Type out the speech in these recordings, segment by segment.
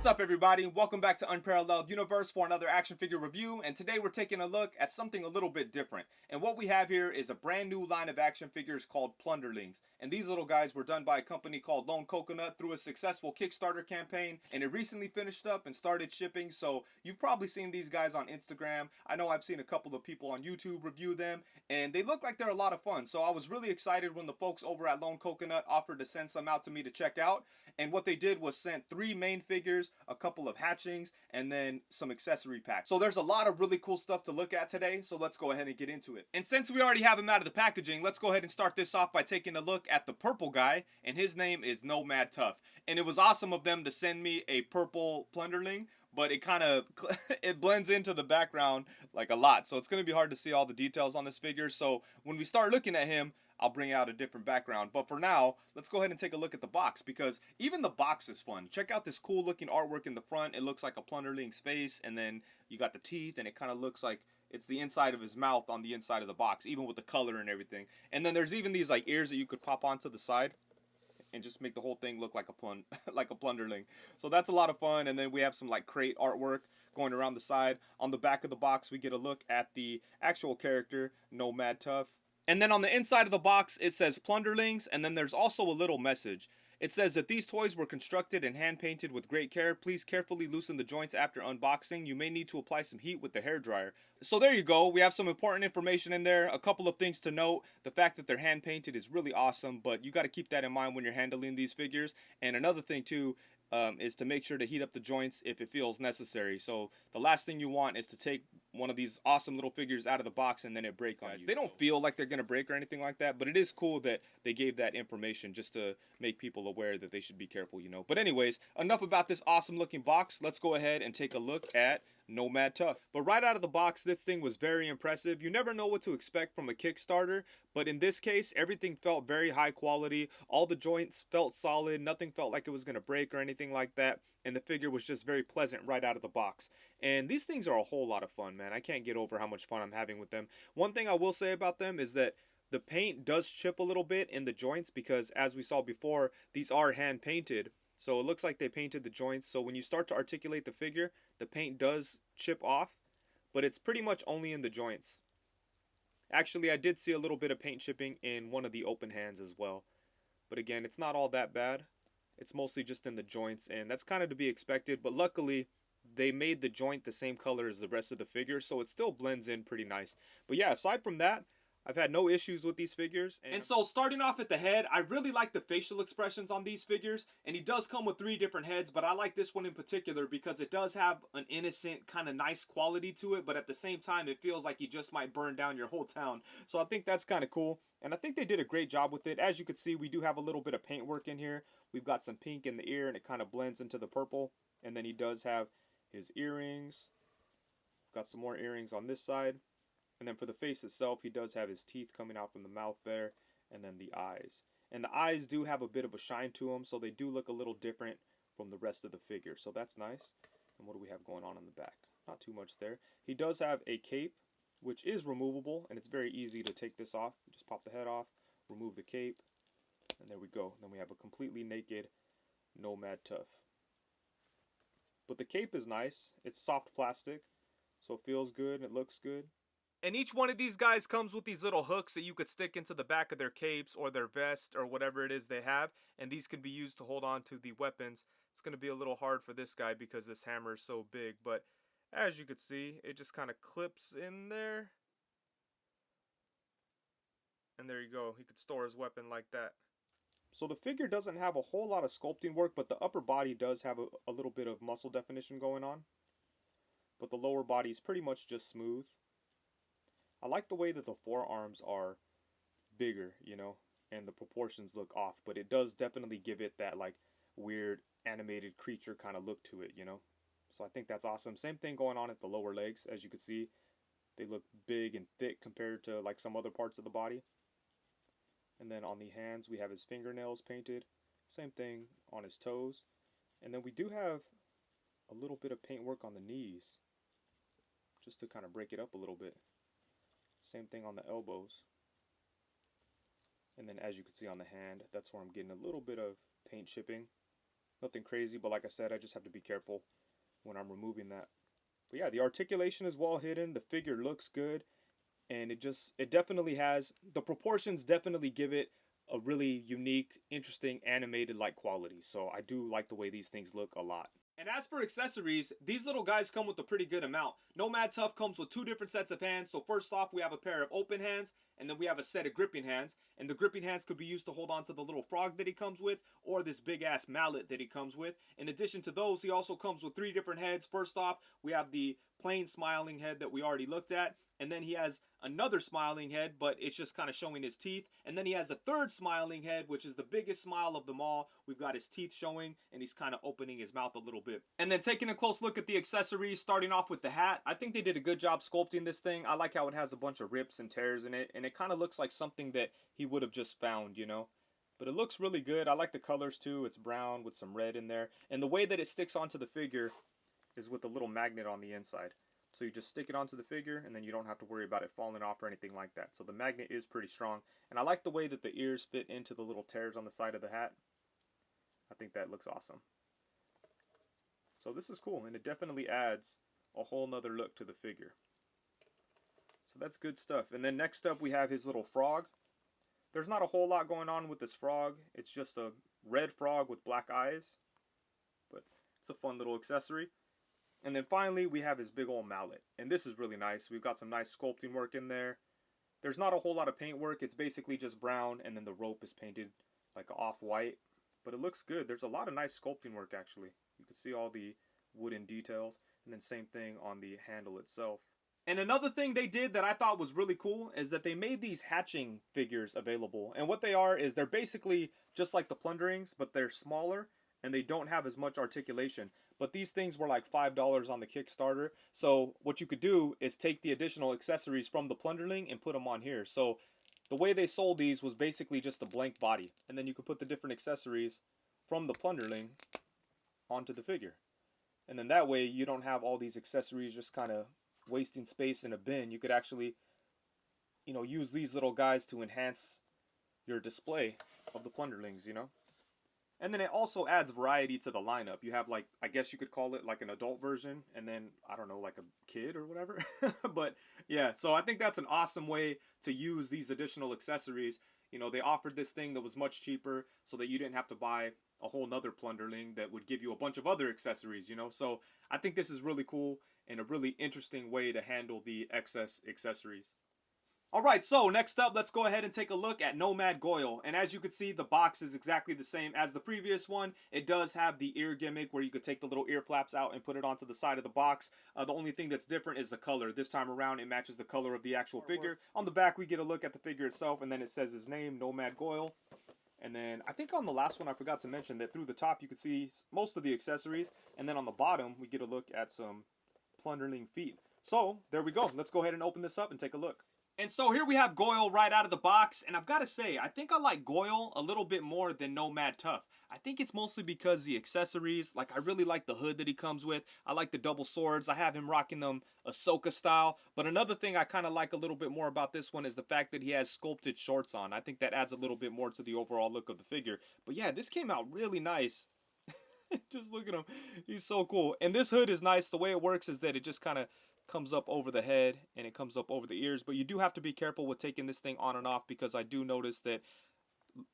What's up, everybody? Welcome back to Unparalleled Universe for another action figure review, and today we're taking a look at something a little bit different. And what we have here is a brand new line of action figures called Plunderlings. And these little guys were done by a company called Lone Coconut through a successful Kickstarter campaign, and it recently finished up and started shipping, so you've probably seen these guys on Instagram. I know I've seen a couple of people on YouTube review them, and they look like they're a lot of fun. So I was really excited when the folks over at Lone Coconut offered to send some out to me to check out. And what they did was send 3 main figures, a couple of hatchings, and then some accessory packs. So there's a lot of really cool stuff to look at today, so let's go ahead and get into it. And since we already have him out of the packaging, let's go ahead and start this off by taking a look at the purple guy, and his name is Nomad Tuff. And it was awesome of them to send me a purple Plunderling, but it kind of it blends into the background like a lot, so it's going to be hard to see all the details on this figure. So when we start looking at him, I'll bring out a different background. But for now, let's go ahead and take a look at the box, because even the box is fun. Check out this cool looking artwork in the front. It looks like a Plunderling's face, and then you got the teeth, and it kind of looks like it's the inside of his mouth on the inside of the box, even with the color and everything. And then there's even these like ears that you could pop onto the side and just make the whole thing look like a like a Plunderling. So that's a lot of fun. And then we have some like crate artwork going around the side. On the back of the box, we get a look at the actual character, Nomad Tuff. And then on the inside of the box, it says Plunderlings, and then there's also a little message. It says that these toys were constructed and hand-painted with great care. Please carefully loosen the joints after unboxing. You may need to apply some heat with the hairdryer. So there you go. We have some important information in there. A couple of things to note. The fact that they're hand-painted is really awesome, but you got to keep that in mind when you're handling these figures. And another thing, too, is to make sure to heat up the joints if it feels necessary. So the last thing you want is to take one of these awesome little figures out of the box and then it break on you. They don't feel like they're going to break or anything like that, but it is cool that they gave that information just to make people aware that they should be careful, you know. But anyways, enough about this awesome looking box. Let's go ahead and take a look at Nomad Tuff. But right out of the box, this thing was very impressive. You never know what to expect from a Kickstarter, but in this case, everything felt very high quality. All the joints felt solid. Nothing felt like it was going to break or anything like that. And the figure was just very pleasant right out of the box. And these things are a whole lot of fun, man. I can't get over how much fun I'm having with them. One thing I will say about them is that the paint does chip a little bit in the joints, because as we saw before, these are hand painted. So it looks like they painted the joints. So when you start to articulate the figure, the paint does chip off, but it's pretty much only in the joints. Actually, I did see a little bit of paint chipping in one of the open hands as well. But again, it's not all that bad. It's mostly just in the joints, and that's kind of to be expected. But luckily, they made the joint the same color as the rest of the figure, so it still blends in pretty nice. But yeah, aside from that, I've had no issues with these figures. And so starting off at the head, I really like the facial expressions on these figures. And he does come with 3 different heads, but I like this one in particular because it does have an innocent, kind of nice quality to it. But at the same time, it feels like you just might burn down your whole town. So I think that's kind of cool. And I think they did a great job with it. As you can see, we do have a little bit of paint work in here. We've got some pink in the ear, and it kind of blends into the purple. And then he does have his earrings. Got some more earrings on this side. And then for the face itself, he does have his teeth coming out from the mouth there, and then the eyes. And the eyes do have a bit of a shine to them, so they do look a little different from the rest of the figure. So that's nice. And what do we have going on the back? Not too much there. He does have a cape, which is removable, and it's very easy to take this off. You just pop the head off, remove the cape, and there we go. Then we have a completely naked Nomad Tuff. But the cape is nice. It's soft plastic, so it feels good and it looks good. And each one of these guys comes with these little hooks that you could stick into the back of their capes or their vest or whatever it is they have. And these can be used to hold on to the weapons. It's going to be a little hard for this guy because this hammer is so big. But as you can see, it just kind of clips in there. And there you go. He could store his weapon like that. So the figure doesn't have a whole lot of sculpting work, but the upper body does have a little bit of muscle definition going on. But the lower body is pretty much just smooth. I like the way that the forearms are bigger, you know, and the proportions look off, but it does definitely give it that like weird animated creature kind of look to it, you know. So I think that's awesome. Same thing going on at the lower legs. As you can see, they look big and thick compared to like some other parts of the body. And then on the hands, we have his fingernails painted. Same thing on his toes. And then we do have a little bit of paintwork on the knees, just to kind of break it up a little bit. Same thing on the elbows. And then as you can see on the hand, that's where I'm getting a little bit of paint chipping. Nothing crazy, but like I said, I just have to be careful when I'm removing that. But yeah, the articulation is well hidden. The figure looks good, and it definitely has, the proportions definitely give it a really unique, interesting, animated like quality. So I do like the way these things look a lot. And as for accessories, these little guys come with a pretty good amount. Nomad Tuff comes with 2 different sets of hands. So first off, we have a pair of open hands, and then we have a set of gripping hands. And the gripping hands could be used to hold on to the little frog that he comes with, or this big ass mallet that he comes with. In addition to those, he also comes with 3 different heads. First off, we have the plain smiling head that we already looked at. And then he has another smiling head, but it's just kind of showing his teeth. And then he has a third smiling head, which is the biggest smile of them all. We've got his teeth showing, and he's kind of opening his mouth a little bit. And then taking a close look at the accessories, starting off with the hat. I think they did a good job sculpting this thing. I like how it has a bunch of rips and tears in it, and it kind of looks like something that he would have just found, you know? But it looks really good. I like the colors too. It's brown with some red in there. And the way that it sticks onto the figure is with a little magnet on the inside. So you just stick it onto the figure, and then you don't have to worry about it falling off or anything like that. So the magnet is pretty strong. And I like the way that the ears fit into the little tears on the side of the hat. I think that looks awesome. So this is cool, and it definitely adds a whole nother look to the figure. So that's good stuff. And then next up we have his little frog. There's not a whole lot going on with this frog. It's just a red frog with black eyes. But it's a fun little accessory. And then finally, we have his big old mallet. And this is really nice. We've got some nice sculpting work in there. There's not a whole lot of paint work. It's basically just brown, and then the rope is painted like off-white. But it looks good. There's a lot of nice sculpting work, actually. You can see all the wooden details. And then same thing on the handle itself. And another thing they did that I thought was really cool is that they made these hatching figures available. And what they are is they're basically just like the Plunderlings, but they're smaller, and they don't have as much articulation. But these things were like $5 on the Kickstarter. So what you could do is take the additional accessories from the Plunderling and put them on here. So the way they sold these was basically just a blank body. And then you could put the different accessories from the Plunderling onto the figure. And then that way you don't have all these accessories just kind of wasting space in a bin. You could actually, you know, use these little guys to enhance your display of the Plunderlings, you know. And then it also adds variety to the lineup. You have, like, I guess you could call it like an adult version, and then, I don't know, like a kid or whatever. But yeah, so I think that's an awesome way to use these additional accessories. You know, they offered this thing that was much cheaper so that you didn't have to buy a whole nother Plunderling that would give you a bunch of other accessories, you know. So I think this is really cool and a really interesting way to handle the excess accessories. Alright, so next up, let's go ahead and take a look at Nomad Goyal. And as you can see, the box is exactly the same as the previous one. It does have the ear gimmick where you could take the little ear flaps out and put it onto the side of the box. The only thing that's different is the color. This time around, it matches the color of the actual figure. On the back, we get a look at the figure itself, and then it says his name, Nomad Goyal. And then I think on the last one, I forgot to mention that through the top, you could see most of the accessories. And then on the bottom, we get a look at some Plunderling feet. So there we go. Let's go ahead and open this up and take a look. And so here we have Goyle right out of the box, and I've got to say, I think I like Goyle a little bit more than Nomad Tuff. I think it's mostly because the accessories, like I really like the hood that he comes with. I like the double swords. I have him rocking them Ahsoka style. But another thing I kind of like a little bit more about this one is the fact that he has sculpted shorts on. I think that adds a little bit more to the overall look of the figure. But yeah, this came out really nice. Just look at him. He's so cool. And this hood is nice. The way it works is that it just kind of comes up over the head and it comes up over the ears, but you do have to be careful with taking this thing on and off because I do notice that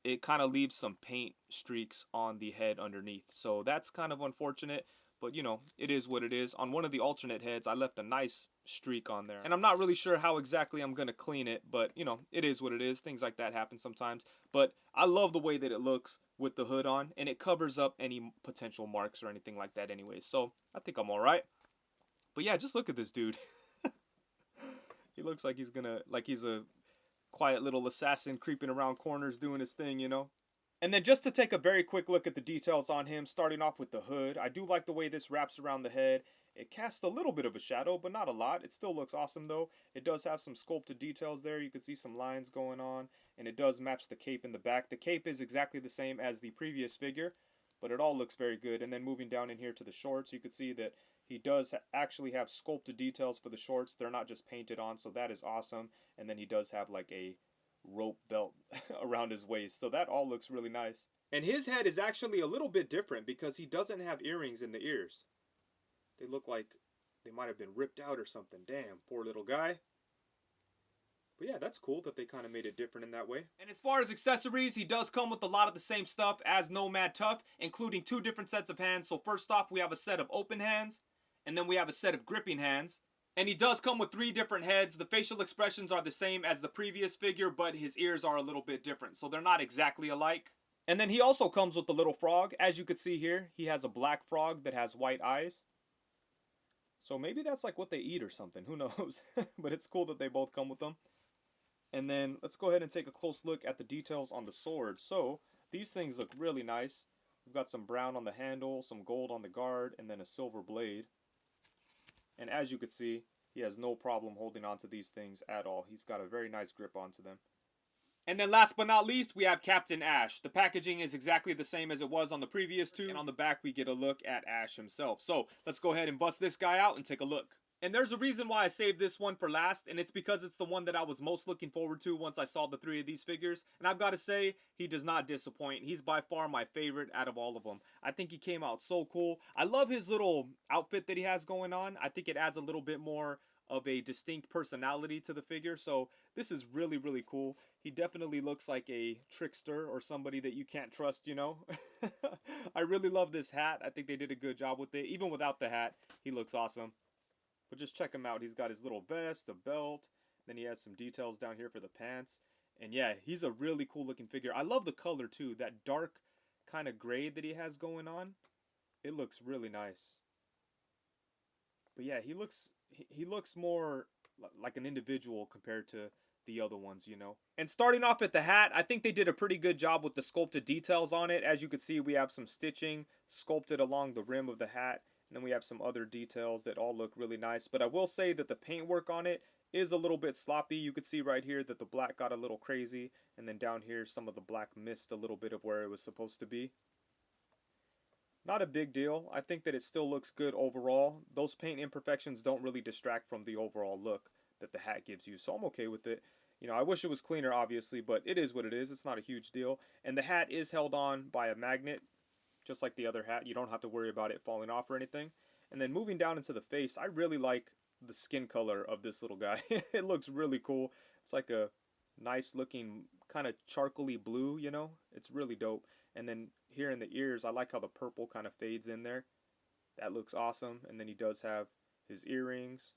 it kind of leaves some paint streaks on the head underneath, so that's kind of unfortunate, but you know, it is what it is. On one of the alternate heads I left a nice streak on there, and I'm not really sure how exactly I'm gonna clean it, but you know, it is what it is. Things like that happen sometimes, but I love the way that it looks with the hood on, and it covers up any potential marks or anything like that anyway, so I think I'm alright. But yeah, just look at this dude. He looks like he's a quiet little assassin creeping around corners doing his thing, you know? And then just to take a very quick look at the details on him, starting off with the hood. I do like the way this wraps around the head. It casts a little bit of a shadow, but not a lot. It still looks awesome though. It does have some sculpted details there. You can see some lines going on, and it does match the cape in the back. The cape is exactly the same as the previous figure, but it all looks very good. And then moving down in here to the shorts, you can see that he does actually have sculpted details for the shorts. They're not just painted on, so that is awesome. And then he does have like a rope belt around his waist, so that all looks really nice. And his head is actually a little bit different because he doesn't have earrings in the ears. They look like they might have been ripped out or something. Damn, poor little guy. But yeah, that's cool that they kind of made it different in that way. And as far as accessories, he does come with a lot of the same stuff as Nomad Tuff, including 2 different sets of hands. So first off, we have a set of open hands, and then we have a set of gripping hands. And he does come with 3 different heads. The facial expressions are the same as the previous figure, but his ears are a little bit different. So they're not exactly alike. And then he also comes with the little frog. As you can see here, he has a black frog that has white eyes. So maybe that's like what they eat or something. Who knows? But it's cool that they both come with them. And then let's go ahead and take a close look at the details on the sword. So these things look really nice. We've got some brown on the handle, some gold on the guard, and then a silver blade. And as you can see, he has no problem holding onto these things at all. He's got a very nice grip onto them. And then last but not least, we have Captain Ash. The packaging is exactly the same as it was on the previous 2. And on the back, we get a look at Ash himself. So let's go ahead and bust this guy out and take a look. And there's a reason why I saved this one for last, and it's because it's the one that I was most looking forward to once I saw the 3 of these figures. And I've got to say, he does not disappoint. He's by far my favorite out of all of them. I think he came out so cool. I love his little outfit that he has going on. I think it adds a little bit more of a distinct personality to the figure. So this is really, really cool. He definitely looks like a trickster or somebody that you can't trust, you know. I really love this hat. I think they did a good job with it. Even without the hat, he looks awesome. But just check him out. He's got his little vest, a belt, then he has some details down here for the pants. And yeah, he's a really cool looking figure. I love the color too. That dark kind of gray that he has going on. It looks really nice. But yeah, he looks more like an individual compared to the other ones, you know. And starting off at the hat, I think they did a pretty good job with the sculpted details on it. As you can see, we have some stitching sculpted along the rim of the hat. And then we have some other details that all look really nice. But I will say that the paintwork on it is a little bit sloppy. You can see right here that the black got a little crazy. And then down here, some of the black missed a little bit of where it was supposed to be. Not a big deal. I think that it still looks good overall. Those paint imperfections don't really distract from the overall look that the hat gives you. So I'm okay with it. You know, I wish it was cleaner, obviously, but it is what it is. It's not a huge deal. And the hat is held on by a magnet. Just like the other hat, you don't have to worry about it falling off or anything. And then moving down into the face, I really like the skin color of this little guy. It looks really cool. It's like a nice looking kind of charcoaly blue, you know. It's really dope. And then here in the ears, I like how the purple kind of fades in there. That looks awesome. And then he does have his earrings.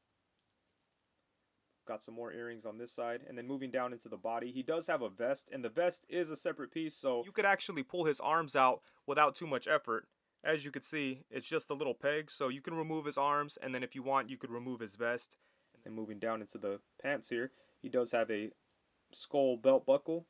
Got some more earrings on this side. And then moving down into the body, he does have a vest, and the vest is a separate piece, so you could actually pull his arms out without too much effort. As you can see, it's just a little peg, so you can remove his arms, and then if you want, you could remove his vest. And then moving down into the pants here, he does have a skull belt buckle,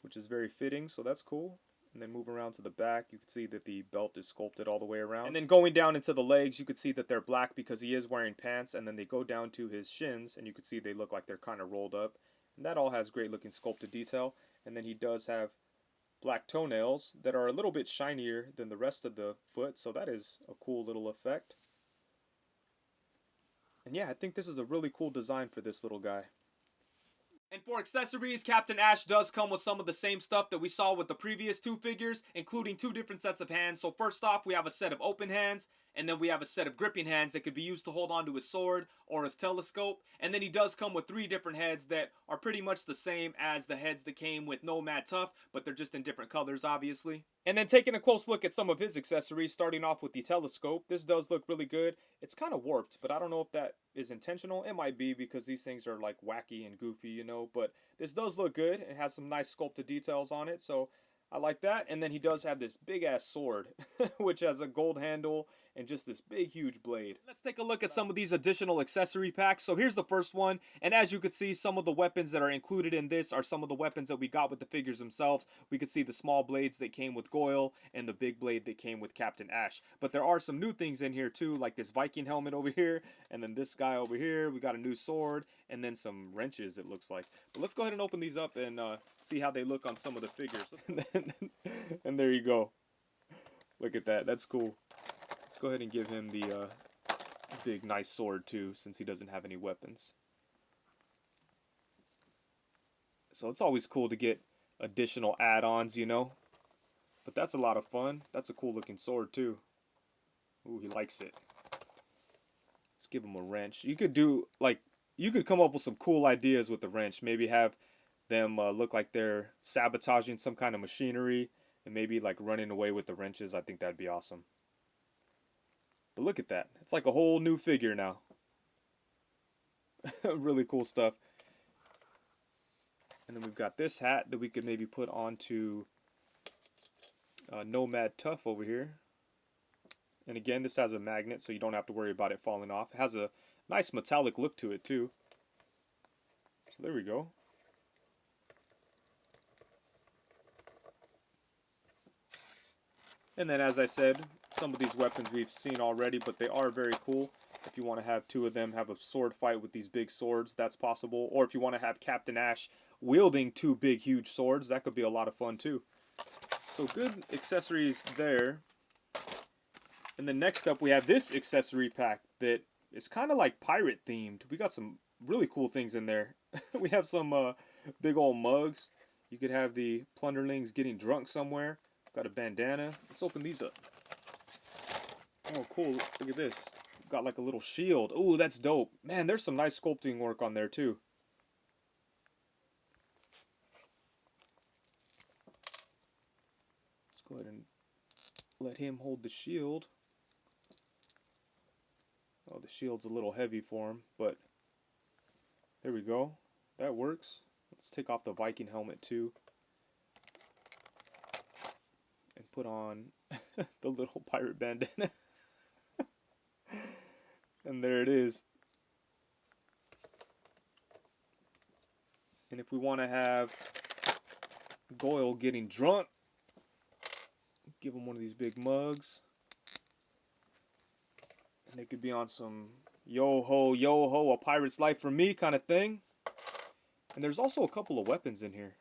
which is very fitting, so that's cool. And then move around to the back, you can see that the belt is sculpted all the way around. And then going down into the legs, you can see that they're black because he is wearing pants. And then they go down to his shins, and you can see they look like they're kind of rolled up. And that all has great looking sculpted detail. And then he does have black toenails that are a little bit shinier than the rest of the foot. So that is a cool little effect. And yeah, I think this is a really cool design for this little guy. And for accessories, Captain Ash does come with some of the same stuff that we saw with the previous 2 figures, including 2 different sets of hands. So first off, we have a set of open hands, and then we have a set of gripping hands that could be used to hold onto his sword or his telescope. And then he does come with 3 different heads that are pretty much the same as the heads that came with Nomad Tuff, but they're just in different colors, obviously. And then taking a close look at some of his accessories, starting off with the telescope, this does look really good. It's kind of warped, but I don't know if that is intentional. It might be because these things are like wacky and goofy, you know, but this does look good. It has some nice sculpted details on it, so I like that. And then he does have this big ass sword, which has a gold handle and just this big huge blade. Let's take a look at some of these additional accessory packs. So here's the first one, and as you can see, some of the weapons that are included in this are some of the weapons that we got with the figures themselves. We could see the small blades that came with Goyle and the big blade that came with Captain Ash. But there are some new things in here too, like this Viking helmet over here, and then this guy over here. We got a new sword, and then some wrenches, it looks like. But let's go ahead and open these up and see how they look on some of the figures. And there you go. Look at that. That's cool. Let's go ahead and give him the big nice sword too, since he doesn't have any weapons. So it's always cool to get additional add-ons, you know. But that's a lot of fun. That's a cool looking sword too. Ooh, he likes it. Let's give him a wrench. You could do, like, you could come up with some cool ideas with the wrench. Maybe have them look like they're sabotaging some kind of machinery and maybe like running away with the wrenches. I think that'd be awesome. But look at that. It's like a whole new figure now. Really cool stuff. And then we've got this hat that we could maybe put onto Nomad Tuff over here. And again, this has a magnet, so you don't have to worry about it falling off. It has a nice metallic look to it too. So there we go. And then, as I said, some of these weapons we've seen already, but they are very cool. If you want to have two of them have a sword fight with these big swords, that's possible. Or if you want to have Captain Ash wielding two big, huge swords, that could be a lot of fun too. So good accessories there. And then next up, we have this accessory pack that is kind of like pirate themed. We got some really cool things in there. We have some big old mugs. You could have the Plunderlings getting drunk somewhere. Got a bandana. Let's open these up. Oh, cool. Look at this. Got like a little shield. Ooh, that's dope. Man, there's some nice sculpting work on there too. Let's go ahead and let him hold the shield. Oh, the shield's a little heavy for him, but there we go. That works. Let's take off the Viking helmet too. And put on the little pirate bandana. And there it is. And if we want to have Goyle getting drunk, give him one of these big mugs. And they could be on some yo ho, a pirate's life for me kind of thing. And there's also a couple of weapons in here.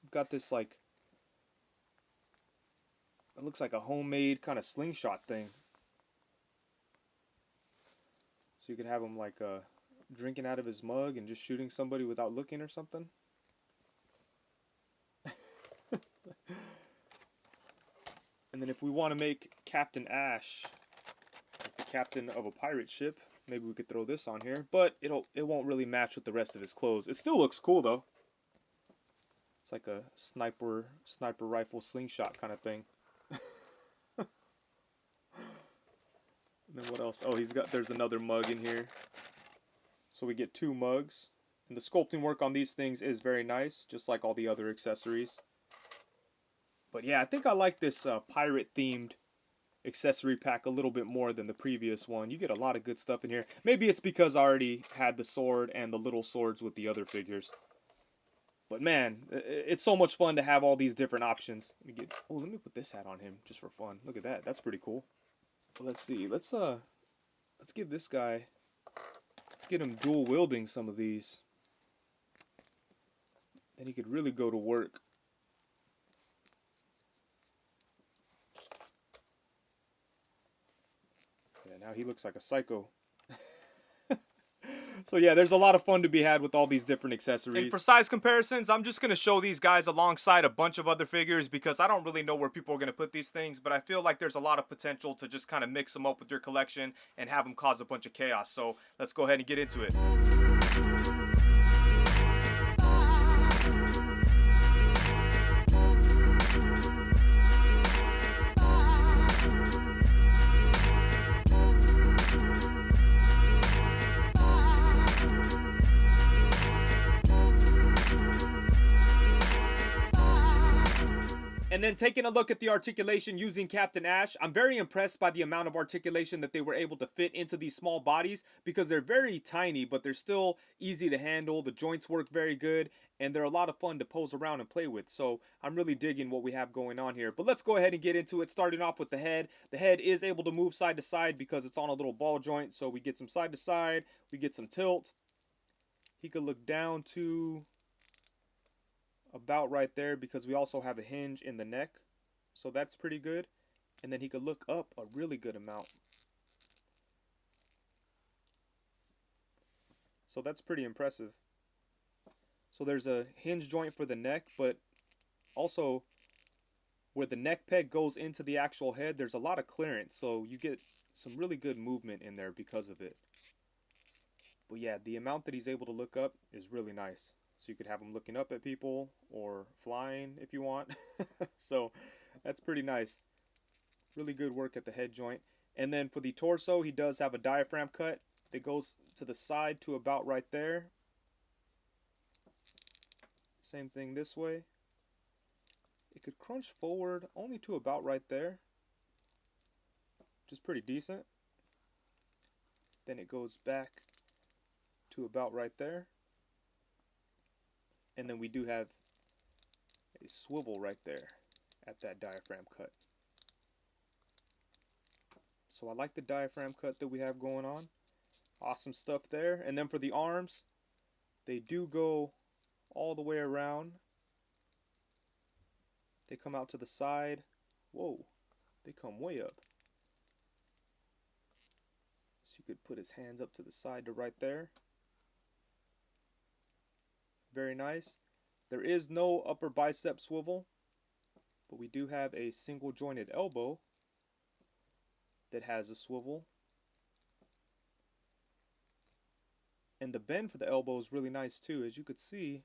We've got this like, it looks like a homemade kind of slingshot thing. So you could have him like drinking out of his mug and just shooting somebody without looking or something. And then if we want to make Captain Ash like the captain of a pirate ship, maybe we could throw this on here. But it won't really match with the rest of his clothes. It still looks cool though. It's like a sniper rifle slingshot kind of thing. And then what else? Oh, there's another mug in here. So we get two mugs. And the sculpting work on these things is very nice, just like all the other accessories. But yeah, I think I like this pirate-themed accessory pack a little bit more than the previous one. You get a lot of good stuff in here. Maybe it's because I already had the sword and the little swords with the other figures. But man, it's so much fun to have all these different options. Let me put this hat on him just for fun. Look at that. That's pretty cool. Well, let's see. Let's give this guy. Let's get him dual wielding some of these. Then he could really go to work. Yeah, now he looks like a psycho. So yeah, there's a lot of fun to be had with all these different accessories. And for size comparisons, I'm just going to show these guys alongside a bunch of other figures because I don't really know where people are going to put these things, but I feel like there's a lot of potential to just kind of mix them up with your collection and have them cause a bunch of chaos. So let's go ahead and get into it. And then taking a look at the articulation using Captain Ash, I'm very impressed by the amount of articulation that they were able to fit into these small bodies because they're very tiny, but they're still easy to handle. The joints work very good, and they're a lot of fun to pose around and play with. So I'm really digging what we have going on here. But let's go ahead and get into it, starting off with the head. The head is able to move side to side because it's on a little ball joint, so we get some side to side, we get some tilt. He could look down to about right there because we also have a hinge in the neck, so that's pretty good. And then he could look up a really good amount, so that's pretty impressive. So there's a hinge joint for the neck, but also where the neck peg goes into the actual head, there's a lot of clearance, so you get some really good movement in there because of it. But yeah, the amount that he's able to look up is really nice. So you could have him looking up at people or flying if you want. So that's pretty nice. Really good work at the head joint. And then for the torso, he does have a diaphragm cut that goes to the side to about right there. Same thing this way. It could crunch forward only to about right there, which is pretty decent. Then it goes back to about right there. And then we do have a swivel right there at that diaphragm cut. So I like the diaphragm cut that we have going on. Awesome stuff there. And then for the arms, they do go all the way around. They come out to the side. Whoa, they come way up. So you could put his hands up to the side to right there. Very nice. There is no upper bicep swivel, but we do have a single jointed elbow that has a swivel. And the bend for the elbow is really nice too. As you could see,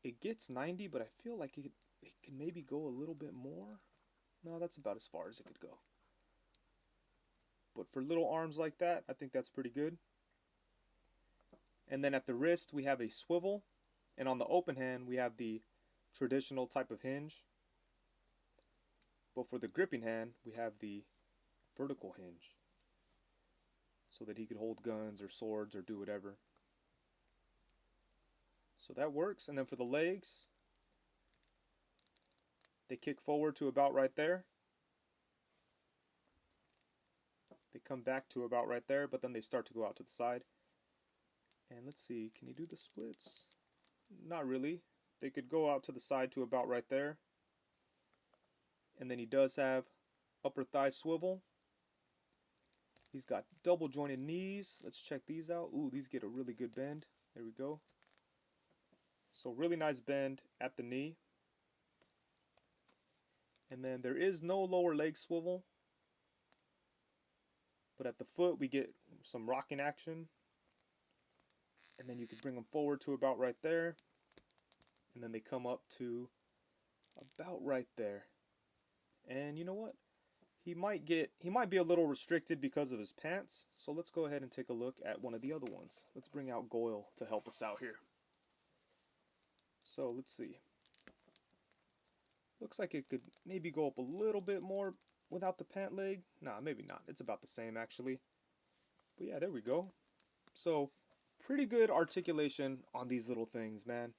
it gets 90, but I feel like it can maybe go a little bit more. No, that's about as far as it could go. But for little arms like that, I think that's pretty good. And then at the wrist, we have a swivel. And on the open hand, we have the traditional type of hinge. But for the gripping hand, we have the vertical hinge, so that he could hold guns or swords or do whatever. So that works. And then for the legs, they kick forward to about right there. They come back to about right there, but then they start to go out to the side. And let's see, can you do the splits? Not really. They could go out to the side to about right there. And then he does have upper thigh swivel. He's got double jointed knees. Let's check these out. Ooh, these get a really good bend. There we go. So really nice bend at the knee. And then there is no lower leg swivel. But at the foot we get some rocking action. And then you can bring them forward to about right there. And then they come up to about right there. And you know what? He might be a little restricted because of his pants. So let's go ahead and take a look at one of the other ones. Let's bring out Goyle to help us out here. So let's see. Looks like it could maybe go up a little bit more without the pant leg. Nah, maybe not. It's about the same actually. But yeah, there we go. So pretty good articulation on these little things, man.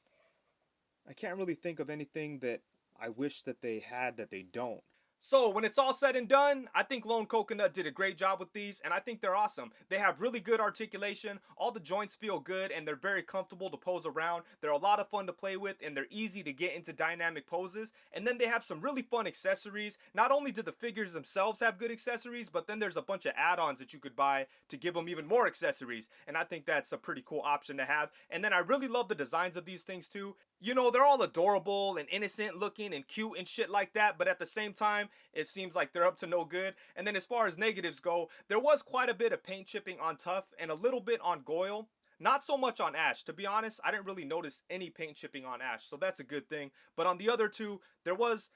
I can't really think of anything that I wish that they had that they don't. So when it's all said and done, I think Lone Coconut did a great job with these, and I think they're awesome. They have really good articulation, all the joints feel good, and they're very comfortable to pose around. They're a lot of fun to play with, and they're easy to get into dynamic poses. And then they have some really fun accessories. Not only do the figures themselves have good accessories, but then there's a bunch of add-ons that you could buy to give them even more accessories. And I think that's a pretty cool option to have. And then I really love the designs of these things too. You know, they're all adorable and innocent looking and cute and shit like that, but at the same time, it seems like they're up to no good. And then as far as negatives go, there was quite a bit of paint chipping on Tuff and a little bit on Goyle. Not so much on Ash. To be honest, I didn't really notice any paint chipping on Ash, so that's a good thing. But on the other two, there was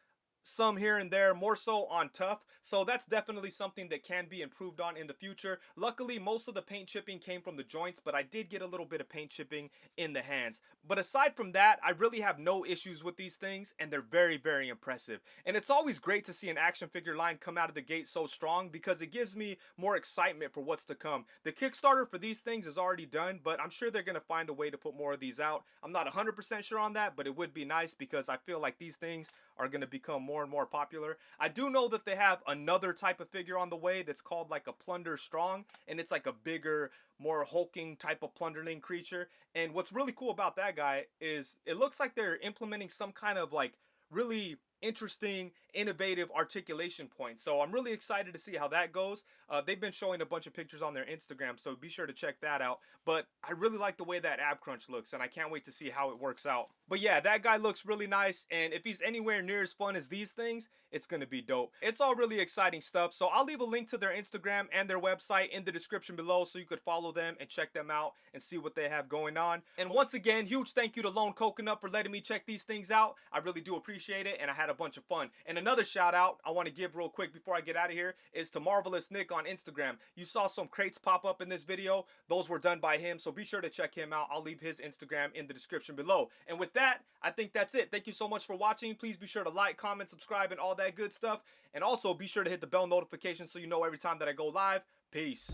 some here and there, more so on Tuff, so that's definitely something that can be improved on in the future. Luckily, most of the paint chipping came from the joints, but I did get a little bit of paint chipping in the hands. But aside from that, I really have no issues with these things, and they're very, very impressive. And it's always great to see an action figure line come out of the gate so strong, because it gives me more excitement for what's to come. The Kickstarter for these things is already done, but I'm sure they're going to find a way to put more of these out. I'm not 100% sure on that, but it would be nice, because I feel like these things are going to become more and more popular. I do know that they have another type of figure on the way that's called like a Plunder Strong, and it's like a bigger, more hulking type of Plunderling creature. And what's really cool about that guy is it looks like they're implementing some kind of like really interesting innovative articulation point. So I'm really excited to see how that goes. They've been showing a bunch of pictures on their Instagram, so be sure to check that out. But I really like the way that ab crunch looks, and I can't wait to see how it works out. But yeah, that guy looks really nice, and if he's anywhere near as fun as these things, it's gonna be dope. It's all really exciting stuff, so I'll leave a link to their Instagram and their website in the description below so you could follow them and check them out and see what they have going on. And once again, huge thank you to Lone Coconut for letting me check these things out. I really do appreciate it, and I had a bunch of fun. And another shout out I want to give real quick before I get out of here is to Marvelous Nick on Instagram. You saw some crates pop up in this video. Those were done by him, so be sure to check him out. I'll leave his Instagram in the description below. And with that, I think that's it. Thank you so much for watching. Please be sure to like, comment, subscribe, and all that good stuff. And also be sure to hit the bell notification so you know every time that I go live. Peace.